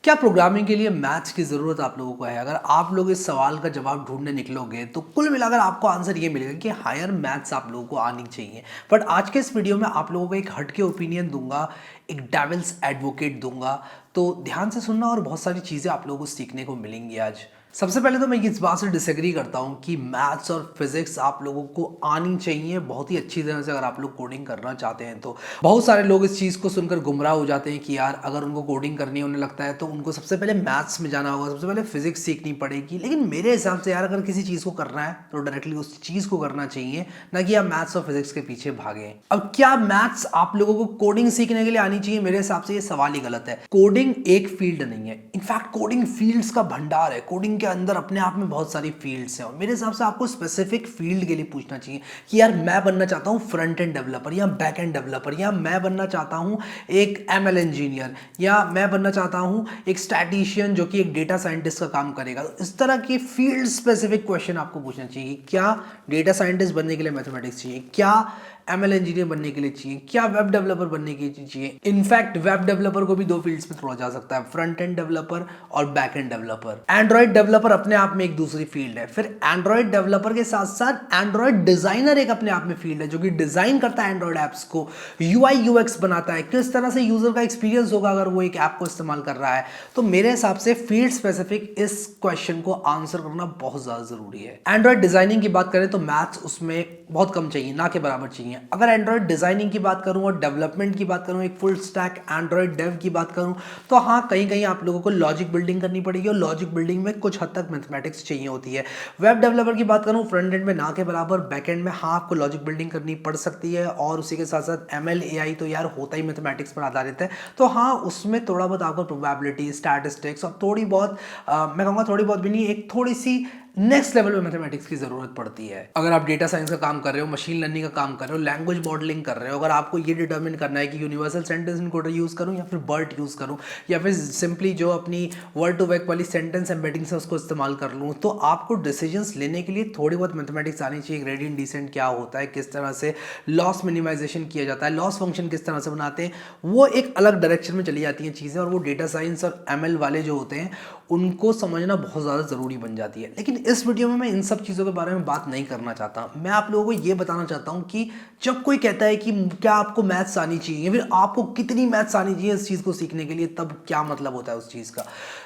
क्या प्रोग्रामिंग के लिए मैथ्स की ज़रूरत आप लोगों को है? अगर आप लोग इस सवाल का जवाब ढूँढने निकलोगे तो कुल मिलाकर आपको आंसर ये मिलेगा कि हायर मैथ्स आप लोगों को आनी चाहिए। बट आज के इस वीडियो में आप लोगों को एक हट के ओपिनियन दूँगा, एक डेविल्स एडवोकेट दूँगा, तो ध्यान से सुनना और बहुत सारी चीज़ें आप लोगों को सीखने को मिलेंगी आज। सबसे पहले तो मैं इस बात से डिसएग्री करता हूँ कि मैथ्स और फिजिक्स आप लोगों को आनी चाहिए बहुत ही अच्छी तरह से अगर आप लोग कोडिंग करना चाहते हैं तो। बहुत सारे लोग इस चीज़ को सुनकर गुमराह हो जाते हैं कि यार अगर उनको कोडिंग करनी होने लगता है तो उनको सबसे पहले मैथ्स में जाना होगा, सबसे पहले फिजिक्स सीखनी पड़ेगी। लेकिन मेरे हिसाब से यार अगर किसी चीज़ को करना है तो डायरेक्टली उस चीज़ को करना चाहिए, ना कि आप मैथ्स और फिजिक्स के पीछे भागें। अब क्या मैथ्स आप लोगों को कोडिंग सीखने के लिए आनी चाहिए? मेरे हिसाब से ये सवाल ही गलत है। कोडिंग एक फील्ड नहीं है, इनफैक्ट कोडिंग फील्ड्स का भंडार है। कोडिंग के अंदर अपने आप में बहुत सारी फील्ड्स हैं और मेरे हिसाब से आपको स्पेसिफिक फील्ड के लिए पूछना चाहिए कि यार मैं बनना चाहता हूँ फ्रंट एंड डेवलपर या बैक एंड डेवलपर, या मैं बनना चाहता हूँ एक एमएल इंजीनियर, या मैं बनना चाहता हूँ एक स्टैटिशियन जो कि एक डेटा साइंटिस्ट का काम करेगा। तो इस तरह के फील्ड स्पेसिफिक क्वेश्चन आपको पूछना चाहिए। क्या डेटा साइंटिस्ट बनने के लिए मैथमेटिक्स चाहिए? क्या एमएल इंजीनियर बनने के लिए चाहिए? क्या वेब डेवलपर बनने के लिए चाहिए? इनफैक्ट वेब डेवलपर को भी दो फील्ड्स में तोड़ा जा सकता है, फ्रंट एंड डेवलपर और back end developer. Android developer अपने आप में एक दूसरी फील्ड है। फिर एंड्रॉइड डेवलपर के साथ साथ एंड्रॉइड डिजाइनर एक अपने आप में फील्ड है जो कि डिजाइन करता है एंड्रॉइड एप्स को, यूआई यूएक्स बनाता है, किस तरह से यूजर का एक्सपीरियंस होगा अगर वो एक ऐप को इस्तेमाल कर रहा है। तो मेरे हिसाब से फील्ड स्पेसिफिक इस क्वेश्चन को आंसर करना बहुत ज्यादा जरूरी है। एंड्रॉइड डिजाइनिंग की बात करें तो मैथ्स उसमें बहुत कम चाहिए, ना के बराबर चाहिए। अगर एंड्रॉइड डिजाइनिंग की बात करूं और डेवलपमेंट की बात करूं, एक फुल स्टैक एंड्रॉइड डेव की बात करूं, तो हाँ कहीं कहीं आप लोगों को लॉजिक बिल्डिंग करनी पड़ेगी और लॉजिक बिल्डिंग में कुछ हद तक मैथमेटिक्स चाहिए होती है। वेब डेवलपर की बात करूं, फ्रंट एंड में ना के बराबर, बैक एंड में हाँ आपको लॉजिक बिल्डिंग करनी पड़ सकती है और उसी के साथ साथ एमएल एआई तो यार होता ही मैथमेटिक्स पर आधारित है। तो हाँ उसमें थोड़ा बहुत आपको प्रोबेबिलिटी, स्टैटिस्टिक्स और थोड़ी बहुत मैं कहूँगा थोड़ी बहुत भी नहीं, एक थोड़ी सी नेक्स्ट लेवल में मैथमेटिक्स की जरूरत पड़ती है। अगर आप डेटा साइंस का काम कर रहे हो, मशीन लर्निंग का काम कर रहे हो, लैंग्वेज मॉडलिंग कर रहे हो, अगर आपको ये डिटरमिन करना है कि यूनिवर्सल सेंटेंस इनकोडर यूज करूं या फिर BERT यूज करूं या फिर सिंपली जो अपनी वर्ड टू वेक वाली सेंटेंस एम्बेडिंग से उसको इस्तेमाल कर लूं, तो आपको डिसीजंस लेने के लिए थोड़ी बहुत मैथमेटिक्स आनी चाहिए। ग्रेडियंट डिसेंट क्या होता है, किस तरह से लॉस मिनिमाइजेशन किया जाता है, लॉस फंक्शन किस तरह से बनाते हैं, वो एक अलग डायरेक्शन में चली जाती हैं चीज़ें और वो डेटा साइंस और एमएल वाले जो होते हैं उनको समझना बहुत ज़्यादा ज़रूरी बन जाती है। लेकिन इस वीडियो में मैं इन सब चीज़ों के बारे में बात नहीं करना चाहता। मैं आप लोगों को ये बताना चाहता हूँ कि जब कोई कहता है कि क्या आपको मैथ्स आनी चाहिए या फिर आपको कितनी मैथ्स आनी चाहिए इस चीज़ को सीखने के लिए, तब क्या मतलब होता है उस चीज़ का।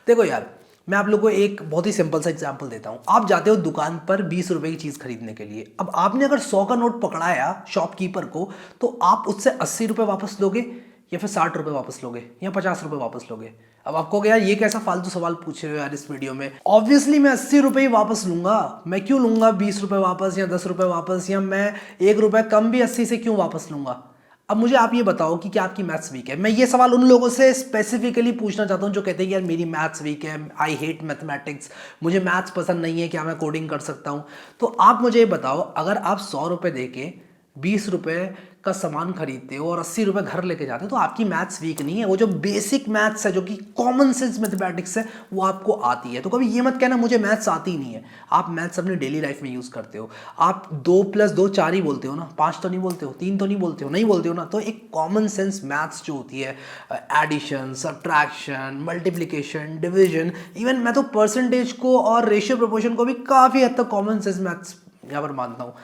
देखो यार मैं आप लोगों को एक बहुत ही सिंपल सा एग्जांपल देता हूँ। आप जाते हो दुकान पर 20 रुपए की चीज़ खरीदने के लिए। अब आपने अगर 100 का नोट पकड़ाया शॉपकीपर को, तो आप उससे 80 रुपये वापस लोगे या फिर 60 रुपये वापस लोगे या 50 रुपये वापस लोगे? अब आपको यार ये कैसा फालतू सवाल पूछ रहे हो यार इस वीडियो में। ऑब्वियसली मैं 80 रुपये ही वापस लूंगा। मैं क्यों लूंगा 20 रुपये वापस या 10 रुपये वापस, या मैं 1 रुपये कम भी 80 से क्यों वापस लूंगा? अब मुझे आप ये बताओ कि क्या आपकी मैथ्स वीक है? मैं ये सवाल उन लोगों से स्पेसिफिकली पूछना चाहता हूँ जो कहते हैं कि यार मेरी मैथ्स वीक है, आई हेट मैथमेटिक्स, मुझे मैथ्स पसंद नहीं है, क्या मैं कोडिंग कर सकता हूँ? तो आप मुझे ये बताओ, अगर आप 100 रुपये दे के 20 रुपये का सामान खरीदते हो और 80 रुपये घर लेके जाते हो, तो आपकी मैथ्स वीक नहीं है। वो जो बेसिक मैथ्स है, जो कि कॉमन सेंस मैथमेटिक्स है, वो आपको आती है। तो कभी ये मत कहना मुझे मैथ्स आती ही नहीं है। आप मैथ्स अपनी डेली लाइफ में यूज़ करते हो। आप 2 + 2 4 ही बोलते हो ना, 5 तो नहीं बोलते हो, 3 तो नहीं बोलते हो, नहीं बोलते हो ना। तो एक कॉमन सेंस मैथ्स जो होती है, addition, subtraction, multiplication, division, even मैं तो परसेंटेज को और रेशियो प्रोपोर्शन को भी काफ़ी हद तक कॉमन सेंस मैथ्स यहाँ पर मानता हूँ।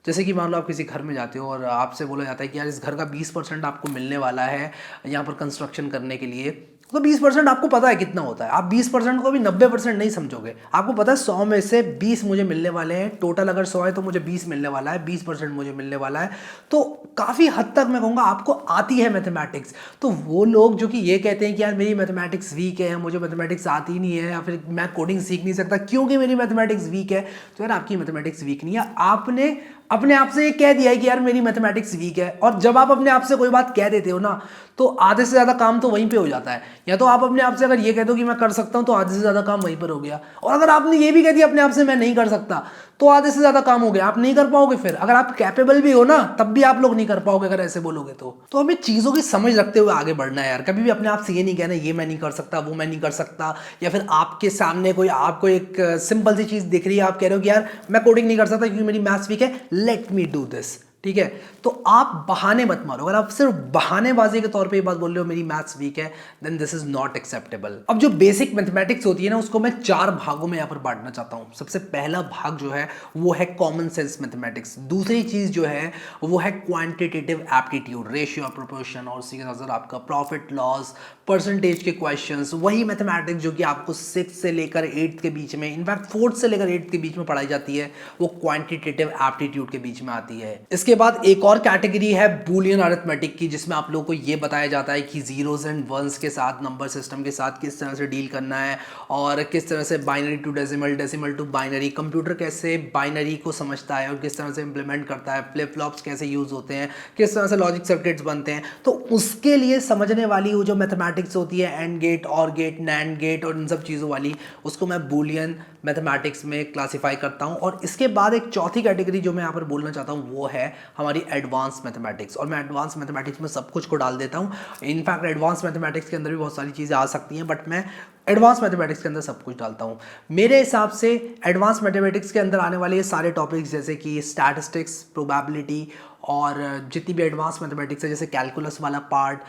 जैसे कि मान लो आप किसी घर में जाते हो और आपसे बोला जाता है कि यार इस घर का 20% आपको मिलने वाला है यहाँ पर कंस्ट्रक्शन करने के लिए, तो 20% आपको पता है कितना होता है। आप 20% को भी 90% नहीं समझोगे। आपको पता है 100 में से 20 मुझे मिलने वाले हैं। टोटल अगर 100 है तो मुझे 20 मिलने वाला है, 20% मुझे मिलने वाला है। तो काफ़ी हद तक मैं कहूँगा आपको आती है मैथमेटिक्स। तो वो लोग जो कि ये कहते हैं कि यार मेरी मैथमेटिक्स वीक है, मुझे मैथमेटिक्स आती नहीं है, या फिर मैं कोडिंग सीख नहीं सकता क्योंकि मेरी मैथमेटिक्स वीक है, तो यार आपकी मैथमेटिक्स वीक नहीं है। आपने अपने आप से ये कह दिया है कि यार मेरी मैथमेटिक्स वीक है, और जब आप अपने आप से कोई बात कह देते हो ना, तो आधे से ज़्यादा काम तो वहीं पे हो जाता है। या तो आप अपने आप से अगर ये कह दो कि मैं कर सकता हूँ, तो आधे से ज़्यादा काम वहीं पर हो गया। और अगर आपने ये भी कह दिया अपने आप से मैं नहीं कर सकता, तो आधे से ज़्यादा काम हो गया, आप नहीं कर पाओगे। फिर अगर आप कैपेबल भी हो ना, तब भी आप लोग नहीं कर पाओगे अगर ऐसे बोलोगे तो हमें चीज़ों की समझ रखते हुए आगे बढ़ना है यार। कभी भी अपने आप से ये नहीं कहना ये मैं नहीं कर सकता, वो मैं नहीं कर सकता, या फिर आपके सामने कोई आपको एक सिंपल सी चीज़ दिख रही है, आप कह रहे हो कि यार मैं कोडिंग नहीं कर सकता क्योंकि मेरी मैथ्स वीक है, लेट मी डू दिस। ठीक है। तो आप बहाने मत मारो। अगर आप सिर्फ बहानेबाजी के तौर पे ये बात बोल रहे हो मेरी मैथ्स वीक है, then this is not acceptable. अब जो बेसिक मैथमेटिक्स होती है ना, उसको मैं 4 भागों में यहाँ पर बांटना चाहता हूँ। सबसे पहला भाग जो है वो है कॉमन सेंस मैथमेटिक्स। दूसरी चीज जो है वो है quantitative aptitude, ratio of proportion, और उसी के साथ साथ आपका प्रॉफिट लॉस, परसेंटेज के क्वेश्चंस, वही मैथमेटिक्स जो कि आपको 6 से लेकर 8 के बीच में, इनफैक्ट 4 से लेकर 8 के बीच में पढ़ाई जाती है, वो क्वांटिटेटिव एप्टीट्यूड के बीच में आती है। इसके बाद एक और कैटेगरी है बूलियन अरिथमेटिक की, जिसमें आप लोगों को ये बताया जाता है कि जीरोस एंड वंस के साथ, नंबर सिस्टम के साथ किस तरह से डील करना है, और किस तरह से binary to decimal, decimal to binary, computer कैसे बाइनरी को समझता है और किस तरह से इंप्लीमेंट करता है, फ्लिप फ्लॉप्स कैसे यूज होते हैं, किस तरह से लॉजिक सर्किट्स बनते हैं। तो उसके लिए समझने वाली वो जो मैथमेटिक्स होती है, एंड गेट, और गेट, नैंड गेट और इन सब चीज़ों वाली, उसको मैं बूलियन मैथमेटिक्स में क्लासिफाई करता हूँ। और इसके बाद एक चौथी कैटेगरी जो मैं यहाँ पर बोलना चाहता हूँ वो है हमारी एडवांस मैथमेटिक्स। और मैं एडवांस मैथमेटिक्स में सब कुछ को डाल देता हूँ। इनफैक्ट एडवांस मैथमेटिक्स के अंदर भी बहुत सारी चीज़ें आ सकती हैं, बट मैं एडवांस मैथमेटिक्स के अंदर सब कुछ डालता हूँ। मेरे हिसाब से एडवांस मैथमेटिक्स के अंदर आने वाले ये सारे टॉपिक्स, जैसे कि स्टैटिस्टिक्स, प्रोबेबिलिटी, और जितनी भी एडवांस मैथमेटिक्स है, जैसे कैलकुलस वाला पार्ट,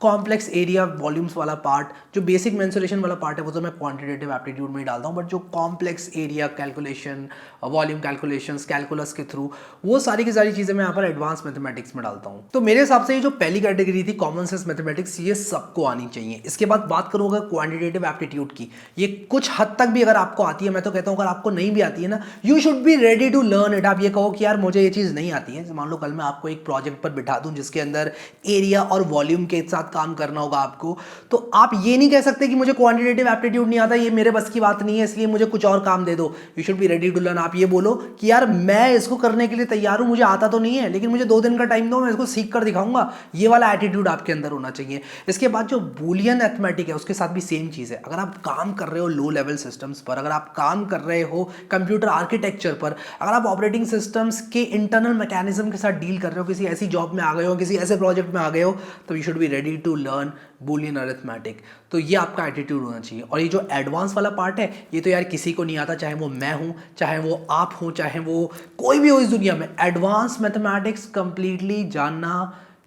कॉम्प्लेक्स एरिया वॉल्यूम्स वाला पार्ट, जो बेसिक मेंसुरेशन वाला पार्ट है वो तो मैं क्वांटिटेटिव एप्टीट्यूड में ही डालता हूँ, बट जो complex area calculation, volume calculations calculus के थ्रू, वो सारी की सारी चीज़ें मैं यहाँ पर एडवांस मैथमेटिक्स में डालता हूँ। तो मेरे हिसाब से ये जो पहली कैटेगरी थी कॉमन सेंस मैथमेटिक्स, ये सबको आनी चाहिए। इसके बाद बात करूँ अगर क्वांटिटेटिव एप्टीट्यूड की, ये कुछ हद तक भी अगर आपको आती है, मैं तो कहता हूँ अगर आपको नहीं भी आती है ना, you should be ready to learn it. आप ये कहो कि यार मुझे ये चीज़ नहीं आती है, मान लो कल मैं आपको एक प्रोजेक्ट पर बिठा दूं जिसके अंदर एरिया और वॉल्यूम के साथ काम करना होगा आपको, तो आप ये नहीं कह सकते कि मुझे क्वांटिटेटिव एप्टीट्यूड नहीं आता, ये मेरे बस की बात नहीं है, इसलिए मुझे कुछ और काम दे दो। You should be ready to learn. आप ये बोलो कि यार मैं इसको करने के लिए तैयार हूं, मुझे आता तो नहीं है, लेकिन मुझे 2 दिन का टाइम दो, मैं इसको सीख कर दिखाऊंगा। ये वाला एटीट्यूड आपके अंदर होना चाहिए। इसके बाद जो बूलियन अरिथमेटिक है उसके साथ भी सेम चीज़ है। अगर आप काम कर रहे हो लो लेवल सिस्टम्स पर, अगर आप काम कर रहे हो कंप्यूटर आर्किटेक्चर पर, अगर आप ऑपरेटिंग सिस्टम्स के इंटरनल मैकेनिज्म के साथ डील कर रहे हो, किसी ऐसी जॉब में आ गए हो, किसी ऐसे प्रोजेक्ट में आ गए हो, तो you should be ready to learn Boolean arithmetic. तो ये आपका एटीट्यूड होना चाहिए। और ये जो एडवांस वाला पार्ट है, ये तो यार किसी को नहीं आता, चाहे वो मैं हूँ, चाहे वो आप हो, चाहे वो कोई भी हो इस दुनिया में। एडवांस मैथमेटिक्स कंप्लीटली जानना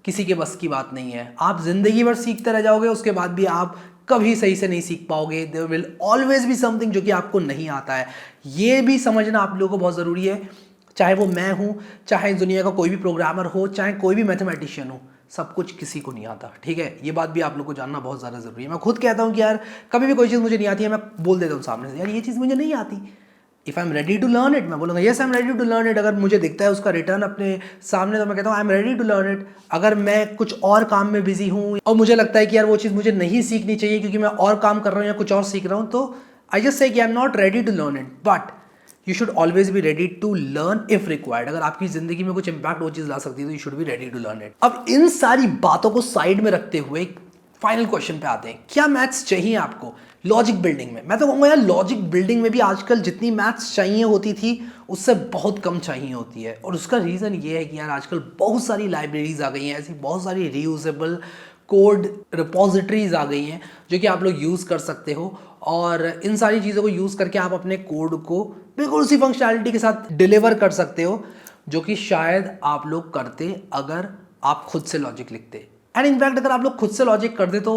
किसी के बस की बात नहीं है। आप जिंदगी भर सीखते रह जाओगे, उसके बाद भी आप कभी सही से नहीं सीख पाओगे। There will always be something जो कि आपको नहीं आता है। ये भी समझना आप लोगों को बहुत ज़रूरी है। चाहे वो मैं हूँ, चाहे दुनिया का कोई भी प्रोग्रामर हो, चाहे कोई भी मैथमेटिशियन हो, सब कुछ किसी को नहीं आता, ठीक है। ये बात भी आप लोग को जानना बहुत ज़्यादा ज़रूरी है। मैं खुद कहता हूँ कि यार कभी भी कोई चीज़ मुझे नहीं आती है, मैं बोल देता हूँ सामने से, यार ये चीज़ मुझे नहीं आती। If I am ready to learn it, मैं बोलूँगा yes I am ready to learn it. अगर मुझे दिखता है उसका रिटर्न अपने सामने, तो मैं कहता हूँ I am ready to learn it. अगर मैं कुछ और काम में बिजी हूँ और मुझे लगता है कि यार वो चीज़ मुझे नहीं सीखनी चाहिए क्योंकि मैं और काम कर रहा हूँ या कुछ और सीख रहा हूँ, तो आई जस्ट से कि I am not ready to learn it, but you should always be ready to learn if required. अगर आपकी जिंदगी में कुछ इंपैक्ट वो चीज़ ला सकती है तो you should be ready to learn it. अब इन सारी बातों को साइड में रखते हुए फाइनल क्वेश्चन पे आते हैं, क्या मैथ्स चाहिए आपको लॉजिक बिल्डिंग में? मैं तो कहूँगा यार लॉजिक बिल्डिंग में भी आजकल जितनी मैथ्स चाहिए होती थी उससे बहुत कम चाहिए होती है। और उसका रीज़न ये है कि यार आजकल बहुत सारी लाइब्रेरीज आ गई हैं, ऐसी बहुत सारी रीयूजेबल कोड रिपोजिटरीज आ गई हैं जो कि आप लोग यूज़ कर सकते हो। और इन सारी चीज़ों को यूज़ करके आप अपने कोड को बिल्कुल उसी फंक्शनैलिटी के साथ डिलीवर कर सकते हो जो कि शायद आप लोग करते अगर आप खुद से लॉजिक लिखते। एंड इनफैक्ट अगर आप लोग खुद से लॉजिक कर दे तो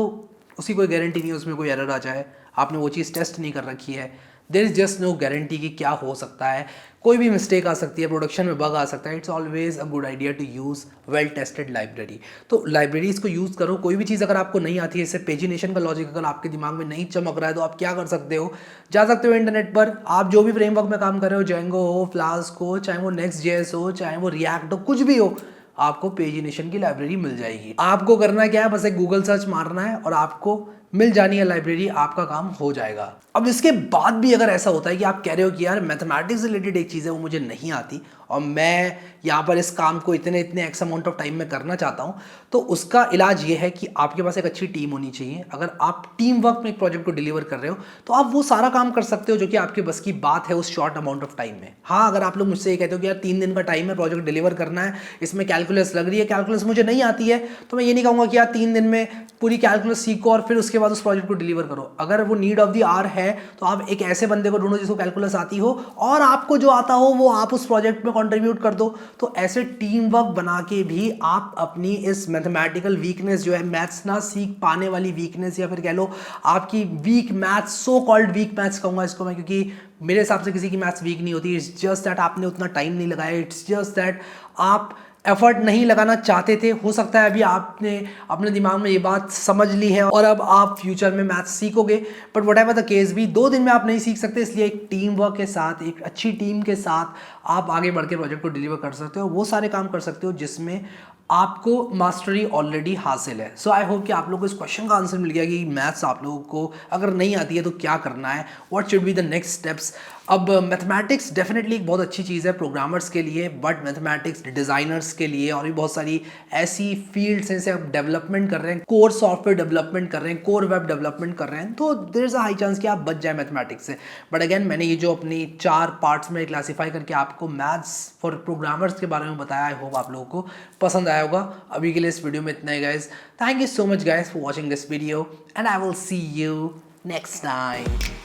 उसकी कोई गारंटी नहीं है उसमें कोई एरर आ जाए। आपने वो चीज़ टेस्ट नहीं कर रखी है, there is just no guarantee कि क्या हो सकता है। कोई भी मिस्टेक आ सकती है, प्रोडक्शन में बग आ सकता है। It's always a good idea to use well tested library. तो लाइब्रेरीज को यूज़ करो। कोई भी चीज़ अगर आपको नहीं आती है, जैसे पेजिनेशन का लॉजिक अगर आपके दिमाग में नहीं चमक रहा है, तो आप क्या कर सकते हो, जा सकते हो इंटरनेट पर, आप जो भी फ्रेमवर्क में काम कर रहे हो, जेंगो हो, फ्लास्क हो, चाहे वो नेक्स्ट जेएस हो, चाहे वो रिएक्ट हो, कुछ भी हो, आपको पेजिनेशन की लाइब्रेरी मिल जाएगी। आपको करना क्या है, बस एक गूगल सर्च मारना है और आपको मिल जानी है लाइब्रेरी, आपका काम हो जाएगा। अब इसके बाद भी अगर ऐसा होता है कि आप कह रहे हो कि यार मैथमेटिक्स से रिलेटेड एक चीज़ है वो मुझे नहीं आती और मैं यहाँ पर इस काम को इतने एक्स अमाउंट ऑफ टाइम में करना चाहता हूँ, तो उसका इलाज ये है कि आपके पास एक अच्छी टीम होनी चाहिए। अगर आप टीम वर्क में एक प्रोजेक्ट को डिलीवर कर रहे हो तो आप वो सारा काम कर सकते हो जो कि आपके बस की बात है उस शॉर्ट अमाउंट ऑफ टाइम में। हाँ, अगर आप लोग मुझसे ये कहते हो कि यार 3 दिन का टाइम है, प्रोजेक्ट डिलीवर करना है, इसमें कैलकुलस लग रही है, कैलकुलस मुझे नहीं आती है, तो मैं ये नहीं कहूँगा कि यार 3 दिन में पूरी कैलकुलस सीखो और फिर उसके उसके बाद उस प्रोजेक्ट को डिलीवर करो। अगर वो नीड ऑफ द आवर है तो आप एक ऐसे बंदे को ढूंढो जिसको कैलकुलस आती हो और आपको जो आता हो वो आप उस प्रोजेक्ट में कंट्रीब्यूट कर दो। तो ऐसे टीम वर्क बना के भी आप अपनी इस मैथमेटिकल वीकनेस जो है, मैथ्स ना सीख पाने वाली वीकनेस, या फिर कह लो आपकी weak maths, so called weak maths कहूँगा इसको मैं, क्योंकि मेरे हिसाब से किसी की मैथ्स वीक नहीं होती। इट्स जस्ट दैट आपने उतना टाइम नहीं लगाया, इट्स जस्ट दैट आप एफर्ट नहीं लगाना चाहते थे। हो सकता है अभी आपने अपने दिमाग में ये बात समझ ली है और अब आप फ्यूचर में मैथ्स सीखोगे, but what ever the case भी 2 दिन में आप नहीं सीख सकते। इसलिए एक टीम वर्क के साथ, एक अच्छी टीम के साथ आप आगे बढ़ के प्रोजेक्ट को डिलीवर कर सकते हो, वो सारे काम कर सकते हो जिसमें आपको मास्टरी ऑलरेडी हासिल है। सो आई होप कि आप लोगों को इस क्वेश्चन का आंसर मिल गया कि मैथ्स आप लोगों को अगर नहीं आती है तो क्या करना है, what should be the next steps. अब मैथमेटिक्स डेफिनेटली एक बहुत अच्छी चीज़ है प्रोग्रामर्स के लिए, बट मैथमेटिक्स डिज़ाइनर्स के लिए और भी बहुत सारी ऐसी फील्ड्स हैं, जैसे आप डेवलपमेंट कर रहे हैं, कोर सॉफ्टवेयर डेवलपमेंट कर रहे हैं, कोर वेब डेवलपमेंट कर रहे हैं, तो there is a high chance कि आप बच जाए मैथमेटिक्स से। बट अगेन मैंने ये जो अपनी 4 पार्ट्स में क्लासीफाई करके आपको मैथ्स फॉर प्रोग्रामर्स के बारे में बताया, आई होप आप लोगों को पसंद आया होगा। अभी के लिए इस वीडियो में इतना ही guys. Thank you so much guys for watching this video and I will see you next time.